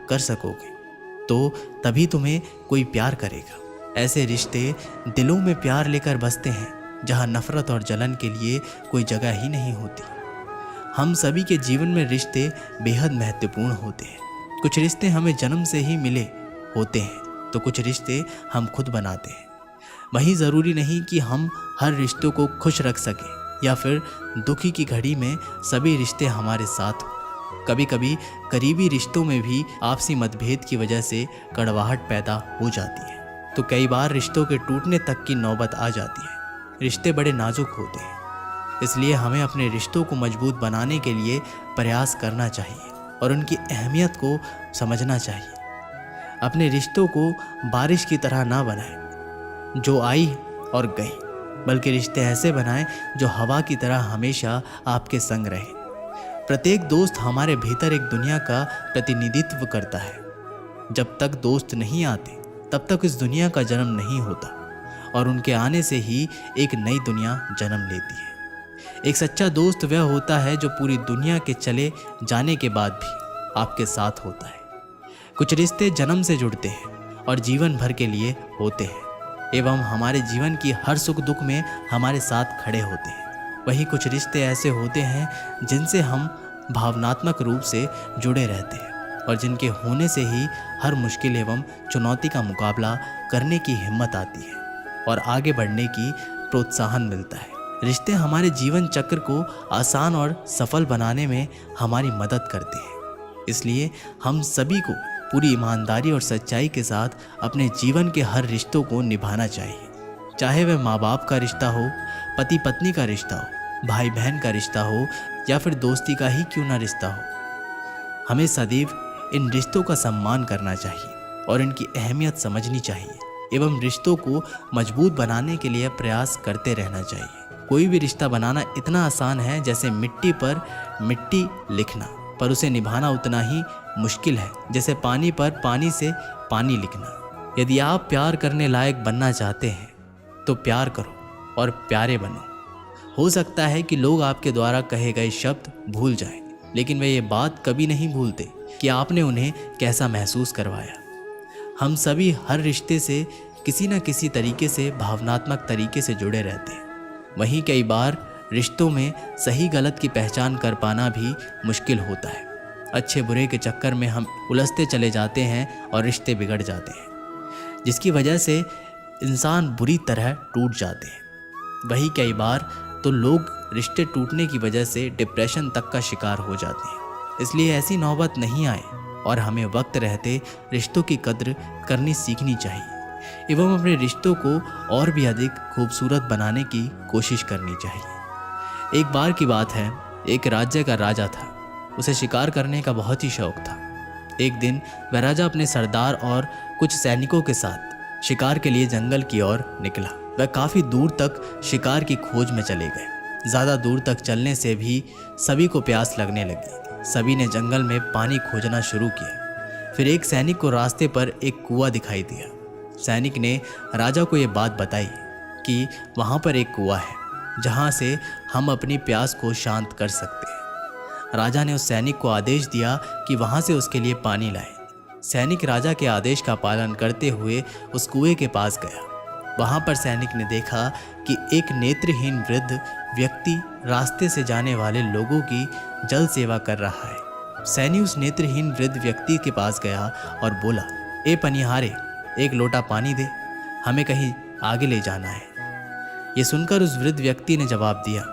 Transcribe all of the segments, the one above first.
कर सकोगे तो तभी तुम्हें कोई प्यार करेगा। ऐसे रिश्ते दिलों में प्यार लेकर बसते हैं जहाँ नफरत और जलन के लिए कोई जगह ही नहीं होती। हम सभी के जीवन में रिश्ते बेहद महत्वपूर्ण होते हैं। कुछ रिश्ते हमें जन्म से ही मिले होते हैं तो कुछ रिश्ते हम खुद बनाते हैं। वहीं ज़रूरी नहीं कि हम हर रिश्तों को खुश रख सकें या फिर दुखी की घड़ी में सभी रिश्ते हमारे साथ हों। कभी कभी करीबी रिश्तों में भी आपसी मतभेद की वजह से कड़वाहट पैदा हो जाती है, तो कई बार रिश्तों के टूटने तक की नौबत आ जाती है। रिश्ते बड़े नाजुक होते हैं, इसलिए हमें अपने रिश्तों को मजबूत बनाने के लिए प्रयास करना चाहिए और उनकी अहमियत को समझना चाहिए। अपने रिश्तों को बारिश की तरह ना बनाएं जो आई और गई, बल्कि रिश्ते ऐसे बनाएं जो हवा की तरह हमेशा आपके संग रहे। प्रत्येक दोस्त हमारे भीतर एक दुनिया का प्रतिनिधित्व करता है। जब तक दोस्त नहीं आते तब तक इस दुनिया का जन्म नहीं होता और उनके आने से ही एक नई दुनिया जन्म लेती है। एक सच्चा दोस्त वह होता है जो पूरी दुनिया के चले जाने के बाद भी आपके साथ होता है। कुछ रिश्ते जन्म से जुड़ते हैं और जीवन भर के लिए होते हैं एवं हमारे जीवन की हर सुख दुख में हमारे साथ खड़े होते हैं। वहीं कुछ रिश्ते ऐसे होते हैं जिनसे हम भावनात्मक रूप से जुड़े रहते हैं और जिनके होने से ही हर मुश्किल एवं चुनौती का मुकाबला करने की हिम्मत आती है और आगे बढ़ने की प्रोत्साहन मिलता है। रिश्ते हमारे जीवन चक्र को आसान और सफल बनाने में हमारी मदद करते हैं। इसलिए हम सभी को पूरी ईमानदारी और सच्चाई के साथ अपने जीवन के हर रिश्तों को निभाना चाहिए, चाहे वह माँ बाप का रिश्ता हो, पति पत्नी का रिश्ता हो, भाई बहन का रिश्ता हो या फिर दोस्ती का ही क्यों ना रिश्ता हो। हमें सदैव इन रिश्तों का सम्मान करना चाहिए और इनकी अहमियत समझनी चाहिए एवं रिश्तों को मजबूत बनाने के लिए प्रयास करते रहना चाहिए। कोई भी रिश्ता बनाना इतना आसान है जैसे मिट्टी पर मिट्टी लिखना, पर उसे निभाना उतना ही मुश्किल है जैसे पानी पर पानी से पानी लिखना। यदि आप प्यार करने लायक बनना चाहते हैं तो प्यार करो और प्यारे बनो। हो सकता है कि लोग आपके द्वारा कहे गए शब्द भूल जाएं, लेकिन वे ये बात कभी नहीं भूलते कि आपने उन्हें कैसा महसूस करवाया। हम सभी हर रिश्ते से किसी न किसी तरीके से भावनात्मक तरीके से जुड़े रहते हैं। वहीं कई बार रिश्तों में सही गलत की पहचान कर पाना भी मुश्किल होता है। अच्छे बुरे के चक्कर में हम उलझते चले जाते हैं और रिश्ते बिगड़ जाते हैं, जिसकी वजह से इंसान बुरी तरह टूट जाते हैं। वहीं कई बार तो लोग रिश्ते टूटने की वजह से डिप्रेशन तक का शिकार हो जाते हैं। इसलिए ऐसी नौबत नहीं आए और हमें वक्त रहते रिश्तों की कद्र करनी सीखनी चाहिए एवं अपने रिश्तों को और भी अधिक खूबसूरत बनाने की कोशिश करनी चाहिए। एक बार की बात है, एक राज्य का राजा था। उसे शिकार करने का बहुत ही शौक था। एक दिन वह राजा अपने सरदार और कुछ सैनिकों के साथ शिकार के लिए जंगल की ओर निकला। वह काफ़ी दूर तक शिकार की खोज में चले गए। ज़्यादा दूर तक चलने से भी सभी को प्यास लगने लगी। सभी ने जंगल में पानी खोजना शुरू किया। फिर एक सैनिक को रास्ते पर एक कुआं दिखाई दिया। सैनिक ने राजा को ये बात बताई कि वहाँ पर एक कुआं है जहाँ से हम अपनी प्यास को शांत कर सकते हैं। राजा ने उस सैनिक को आदेश दिया कि वहाँ से उसके लिए पानी लाए। सैनिक राजा के आदेश का पालन करते हुए उस कुएं के पास गया। वहाँ पर सैनिक ने देखा कि एक नेत्रहीन वृद्ध व्यक्ति रास्ते से जाने वाले लोगों की जल सेवा कर रहा है। सैनिक उस नेत्रहीन वृद्ध व्यक्ति के पास गया और बोला, ए पनिहारे, एक लोटा पानी दे, हमें कहीं आगे ले जाना है। ये सुनकर उस वृद्ध व्यक्ति ने जवाब दिया,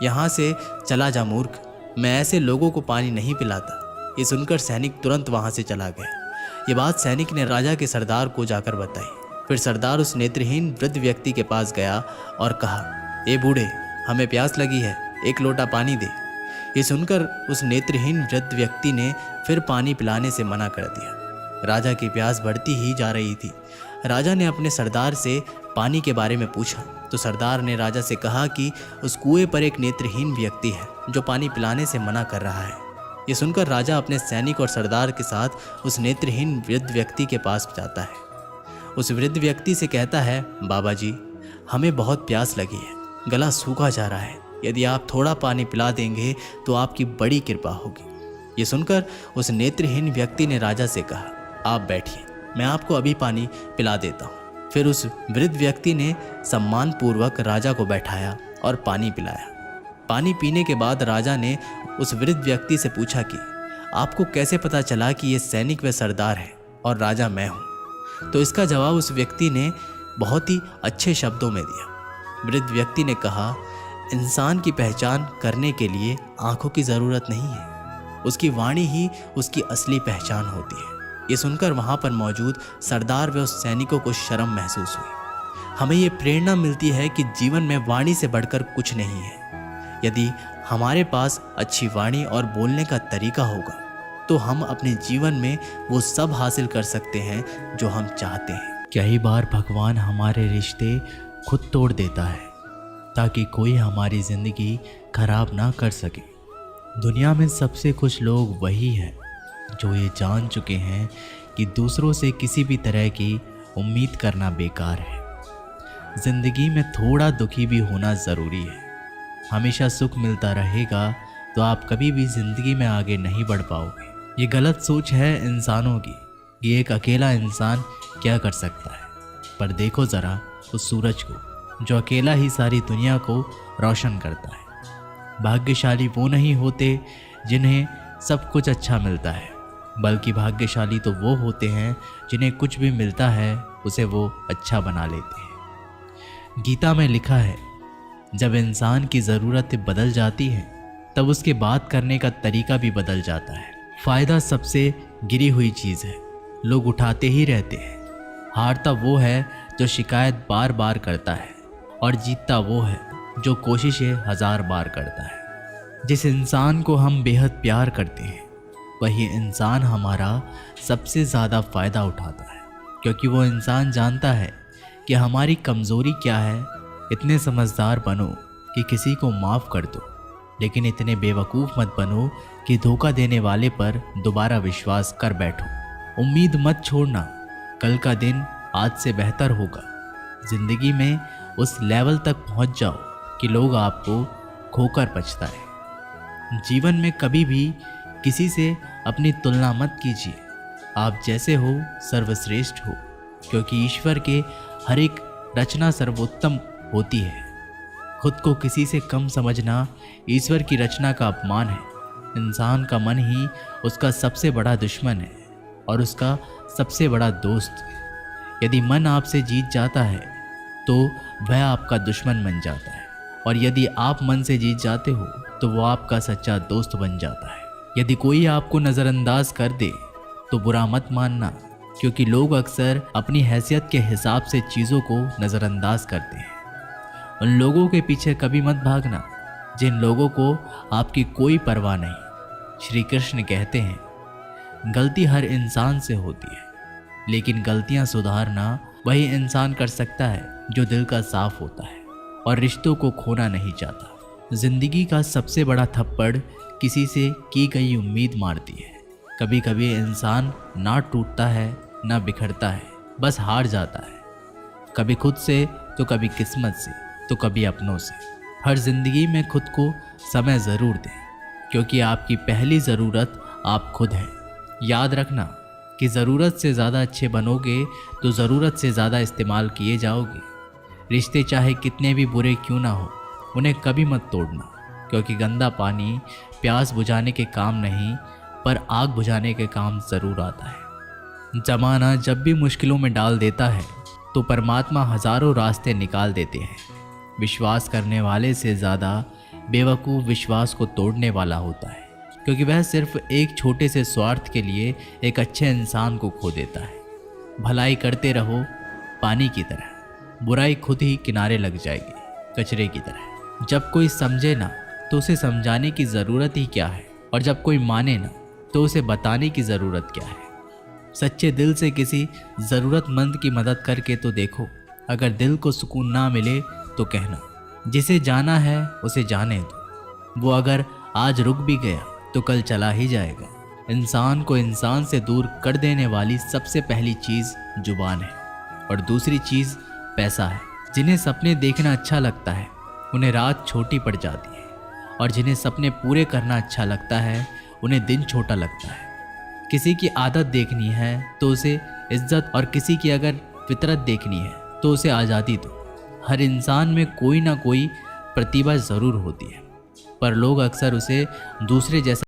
यहाँ से चला जा मूर्ख, मैं ऐसे लोगों को पानी नहीं पिलाता। ये सुनकर सैनिक तुरंत वहाँ से चला गया। ये बात सैनिक ने राजा के सरदार को जाकर बताई। फिर सरदार उस नेत्रहीन वृद्ध व्यक्ति के पास गया और कहा, ए बूढ़े, हमें प्यास लगी है, एक लोटा पानी दे। ये सुनकर उस नेत्रहीन वृद्ध व्यक्ति ने फिर पानी पिलाने से मना कर दिया। राजा की प्यास बढ़ती ही जा रही थी। राजा ने अपने सरदार से पानी के बारे में पूछा तो सरदार ने राजा से कहा कि उस कुएं पर एक नेत्रहीन व्यक्ति है जो पानी पिलाने से मना कर रहा है। ये सुनकर राजा अपने सैनिक और सरदार के साथ उस नेत्रहीन वृद्ध व्यक्ति के पास जाता है। उस वृद्ध व्यक्ति से कहता है, बाबा जी, हमें बहुत प्यास लगी है, गला सूखा जा रहा है, यदि आप थोड़ा पानी पिला देंगे तो आपकी बड़ी कृपा होगी। ये सुनकर उस नेत्रहीन व्यक्ति ने राजा से कहा, आप बैठिए, मैं आपको अभी पानी पिला देता हूँ। फिर उस वृद्ध व्यक्ति ने सम्मानपूर्वक राजा को बैठाया और पानी पिलाया। पानी पीने के बाद राजा ने उस वृद्ध व्यक्ति से पूछा कि आपको कैसे पता चला कि ये सैनिक व सरदार है और राजा मैं हूँ? तो इसका जवाब उस व्यक्ति ने बहुत ही अच्छे शब्दों में दिया। वृद्ध व्यक्ति ने कहा, इंसान की पहचान करने के लिए आंखों की ज़रूरत नहीं है, उसकी वाणी ही उसकी असली पहचान होती है। ये सुनकर वहाँ पर मौजूद सरदार व उस सैनिकों को शर्म महसूस हुई। हमें ये प्रेरणा मिलती है कि जीवन में वाणी से बढ़कर कुछ नहीं है। यदि हमारे पास अच्छी वाणी और बोलने का तरीका होगा तो हम अपने जीवन में वो सब हासिल कर सकते हैं जो हम चाहते हैं। कई बार भगवान हमारे रिश्ते खुद तोड़ देता है ताकि कोई हमारी ज़िंदगी खराब ना कर सके। दुनिया में सबसे खुश लोग वही हैं जो ये जान चुके हैं कि दूसरों से किसी भी तरह की उम्मीद करना बेकार है। ज़िंदगी में थोड़ा दुखी भी होना ज़रूरी है। हमेशा सुख मिलता रहेगा तो आप कभी भी ज़िंदगी में आगे नहीं बढ़ पाओगे। ये गलत सोच है इंसानों की कि एक अकेला इंसान क्या कर सकता है। पर देखो ज़रा उस सूरज को जो अकेला ही सारी दुनिया को रोशन करता है। भाग्यशाली वो नहीं होते जिन्हें सब कुछ अच्छा मिलता है, बल्कि भाग्यशाली तो वो होते हैं जिन्हें कुछ भी मिलता है उसे वो अच्छा बना लेते हैं। गीता में लिखा है, जब इंसान की ज़रूरतें बदल जाती हैं तब उसके बात करने का तरीका भी बदल जाता है। फ़ायदा सबसे गिरी हुई चीज़ है, लोग उठाते ही रहते हैं। हारता वो है जो शिकायत बार बार करता है और जीतता वो है जो कोशिशें 1000 बार करता है। जिस इंसान को हम बेहद प्यार करते हैं वही इंसान हमारा सबसे ज़्यादा फ़ायदा उठाता है, क्योंकि वो इंसान जानता है कि हमारी कमज़ोरी क्या है। इतने समझदार बनो कि किसी को माफ़ कर दो, लेकिन इतने बेवकूफ़ मत बनो कि धोखा देने वाले पर दोबारा विश्वास कर बैठो। उम्मीद मत छोड़ना, कल का दिन आज से बेहतर होगा। ज़िंदगी में उस लेवल तक पहुंच जाओ कि लोग आपको खोकर पछताए। जीवन में कभी भी किसी से अपनी तुलना मत कीजिए। आप जैसे हो सर्वश्रेष्ठ हो, क्योंकि ईश्वर के हर एक रचना सर्वोत्तम होती है। खुद को किसी से कम समझना ईश्वर की रचना का अपमान है। इंसान का मन ही उसका सबसे बड़ा दुश्मन है और उसका सबसे बड़ा दोस्त। यदि मन आपसे जीत जाता है तो वह आपका दुश्मन बन जाता है, और यदि आप मन से जीत जाते हो तो वो आपका सच्चा दोस्त बन जाता है। यदि कोई आपको नज़रअंदाज कर दे तो बुरा मत मानना, क्योंकि लोग अक्सर अपनी हैसियत के हिसाब से चीज़ों को नज़रअंदाज करते हैं। उन लोगों के पीछे कभी मत भागना जिन लोगों को आपकी कोई परवाह नहीं। श्री कृष्ण कहते हैं, गलती हर इंसान से होती है, लेकिन गलतियां सुधारना वही इंसान कर सकता है जो दिल का साफ होता है और रिश्तों को खोना नहीं चाहता। जिंदगी का सबसे बड़ा थप्पड़ किसी से की गई उम्मीद मारती है। कभी कभी इंसान ना टूटता है ना बिखरता है, बस हार जाता है, कभी खुद से तो कभी किस्मत से तो कभी अपनों से। हर जिंदगी में खुद को समय ज़रूर दें, क्योंकि आपकी पहली ज़रूरत आप खुद हैं। याद रखना कि ज़रूरत से ज़्यादा अच्छे बनोगे तो ज़रूरत से ज़्यादा इस्तेमाल किए जाओगे। रिश्ते चाहे कितने भी बुरे क्यों ना हो, उन्हें कभी मत तोड़ना, क्योंकि गंदा पानी प्यास बुझाने के काम नहीं पर आग बुझाने के काम ज़रूर आता है। ज़माना जब भी मुश्किलों में डाल देता है तो परमात्मा हज़ारों रास्ते निकाल देते हैं। विश्वास करने वाले से ज़्यादा बेवकूफ़ विश्वास को तोड़ने वाला होता है, क्योंकि वह सिर्फ एक छोटे से स्वार्थ के लिए एक अच्छे इंसान को खो देता है। भलाई करते रहो पानी की तरह, बुराई खुद ही किनारे लग जाएगी कचरे की तरह। जब कोई समझे ना तो उसे समझाने की ज़रूरत ही क्या है, और जब कोई माने ना तो उसे बताने की ज़रूरत क्या है। सच्चे दिल से किसी ज़रूरतमंद की मदद करके तो देखो। अगर दिल को सुकून ना मिले तो कहना, जिसे जाना है उसे जाने दो। वो अगर आज रुक भी गया तो कल चला ही जाएगा। इंसान को इंसान से दूर कर देने वाली सबसे पहली चीज़ जुबान है, और दूसरी चीज़ पैसा है। जिन्हें सपने देखना अच्छा लगता है उन्हें रात छोटी पड़ जाती है, और जिन्हें सपने पूरे करना अच्छा लगता है उन्हें दिन छोटा लगता है। किसी की आदत देखनी है तो उसे इज्जत, और किसी की अगर फितरत देखनी है तो उसे आज़ादी दो। हर इंसान में कोई ना कोई प्रतिभा ज़रूर होती है, पर लोग अक्सर उसे दूसरे जैसा